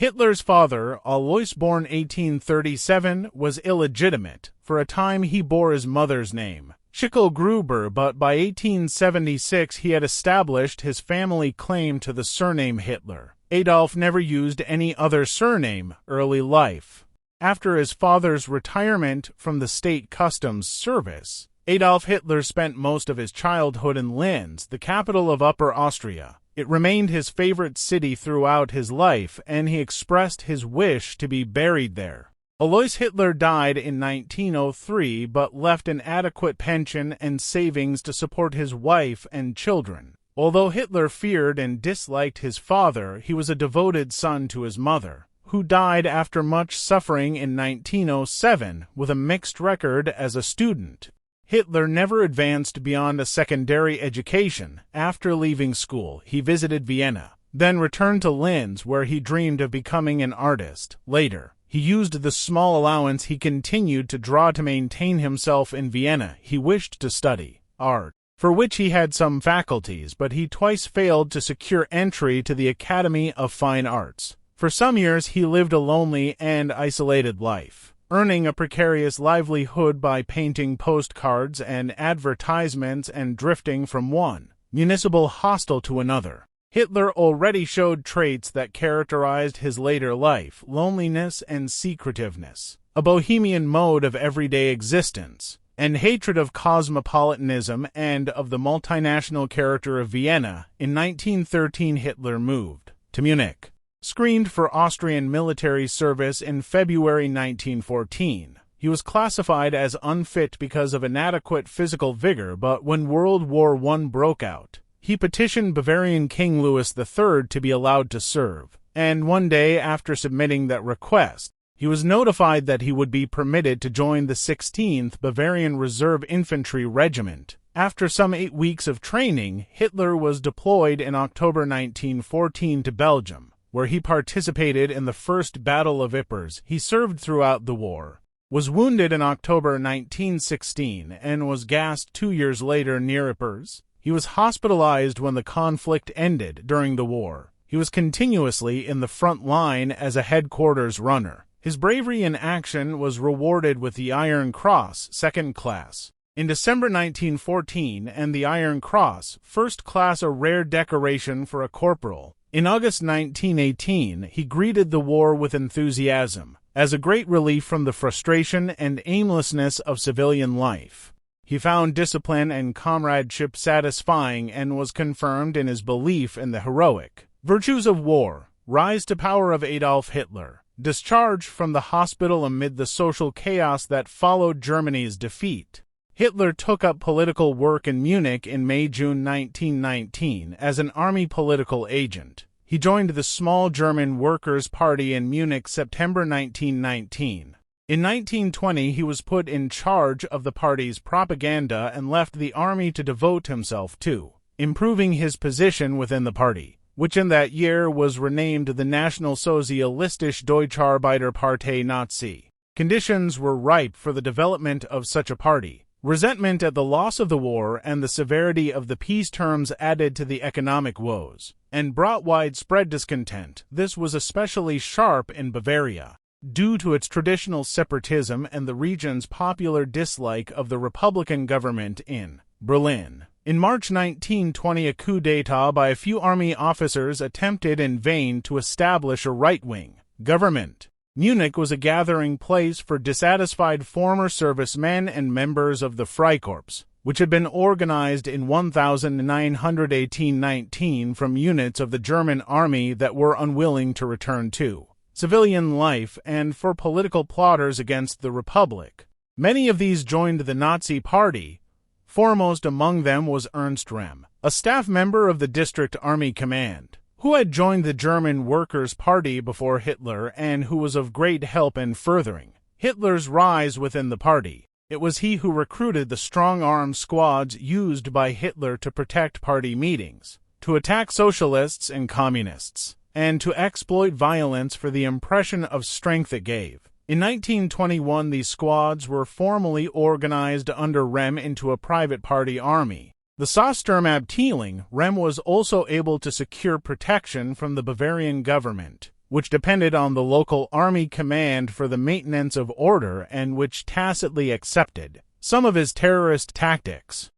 Hitler's father, Alois, born 1837, was illegitimate. For a time he bore his mother's name, Schickel-Gruber, but by 1876 he had established his family claim to the surname Hitler. Adolf never used any other surname early life. After his father's retirement from the state customs service, Adolf Hitler spent most of his childhood in Linz, the capital of Upper Austria. It remained his favorite city throughout his life, and he expressed his wish to be buried there. Alois Hitler died in 1903, but left an adequate pension and savings to support his wife and children. Although Hitler feared and disliked his father, he was a devoted son to his mother, who died after much suffering in 1907 with a mixed record as a student. Hitler never advanced beyond a secondary education. After leaving school, he visited Vienna, then returned to Linz, where he dreamed of becoming an artist. Later, he used the small allowance he continued to draw to maintain himself in Vienna. He wished to study art, for which he had some faculties, but he twice failed to secure entry to the Academy of Fine Arts. For some years he lived a lonely and isolated life, earning a precarious livelihood by painting postcards and advertisements and drifting from one municipal hostel to another. Hitler already showed traits that characterized his later life: loneliness and secretiveness, a bohemian mode of everyday existence, and hatred of cosmopolitanism and of the multinational character of Vienna. In 1913, Hitler moved to Munich, screened for Austrian military service in February 1914. He was classified as unfit because of inadequate physical vigor, but when World War I broke out, he petitioned Bavarian King Louis III to be allowed to serve, and one day after submitting that request, he was notified that he would be permitted to join the 16th Bavarian Reserve Infantry Regiment. After some 8 weeks of training, Hitler was deployed in October 1914 to Belgium, where he participated in the First Battle of Ypres. He served throughout the war, was wounded in October 1916, and was gassed 2 years later near Ypres. He was hospitalized when the conflict ended. During the war, he was continuously in the front line as a headquarters runner. His bravery in action was rewarded with the Iron Cross, second class, in December 1914, and the Iron Cross, first class, a rare decoration for a corporal. In August 1918, he greeted the war with enthusiasm, as a great relief from the frustration and aimlessness of civilian life. He found discipline and comradeship satisfying and was confirmed in his belief in the heroic virtues of war. Rise to power of Adolf Hitler. Discharged from the hospital amid the social chaos that followed Germany's defeat, Hitler took up political work in Munich in May-June 1919 as an army political agent. He joined the small German Workers' Party in Munich September 1919. In 1920, he was put in charge of the party's propaganda and left the army to devote himself to improving his position within the party, which in that year was renamed the National Sozialistische Deutscharbeiterpartei Nazi. Conditions were ripe for the development of such a party. Resentment at the loss of the war and the severity of the peace terms added to the economic woes, and brought widespread discontent. This was especially sharp in Bavaria, due to its traditional separatism and the region's popular dislike of the Republican government in Berlin. In March 1920, a coup d'état by a few army officers attempted in vain to establish a right-wing government. Munich was a gathering place for dissatisfied former servicemen and members of the Freikorps, which had been organized in 1918-19 from units of the German army that were unwilling to return to civilian life, and for political plotters against the Republic. Many of these joined the Nazi Party. Foremost among them was Ernst Rem, a staff member of the District Army Command, who had joined the German Workers' Party before Hitler and who was of great help in furthering Hitler's rise within the party. It was he who recruited the strong-arm squads used by Hitler to protect party meetings, to attack socialists and communists, and to exploit violence for the impression of strength it gave. In 1921, these squads were formally organized under Rem into a private party army, the Sturmabteilung. Rem was also able to secure protection from the Bavarian government, which depended on the local army command for the maintenance of order and which tacitly accepted some of his terrorist tactics.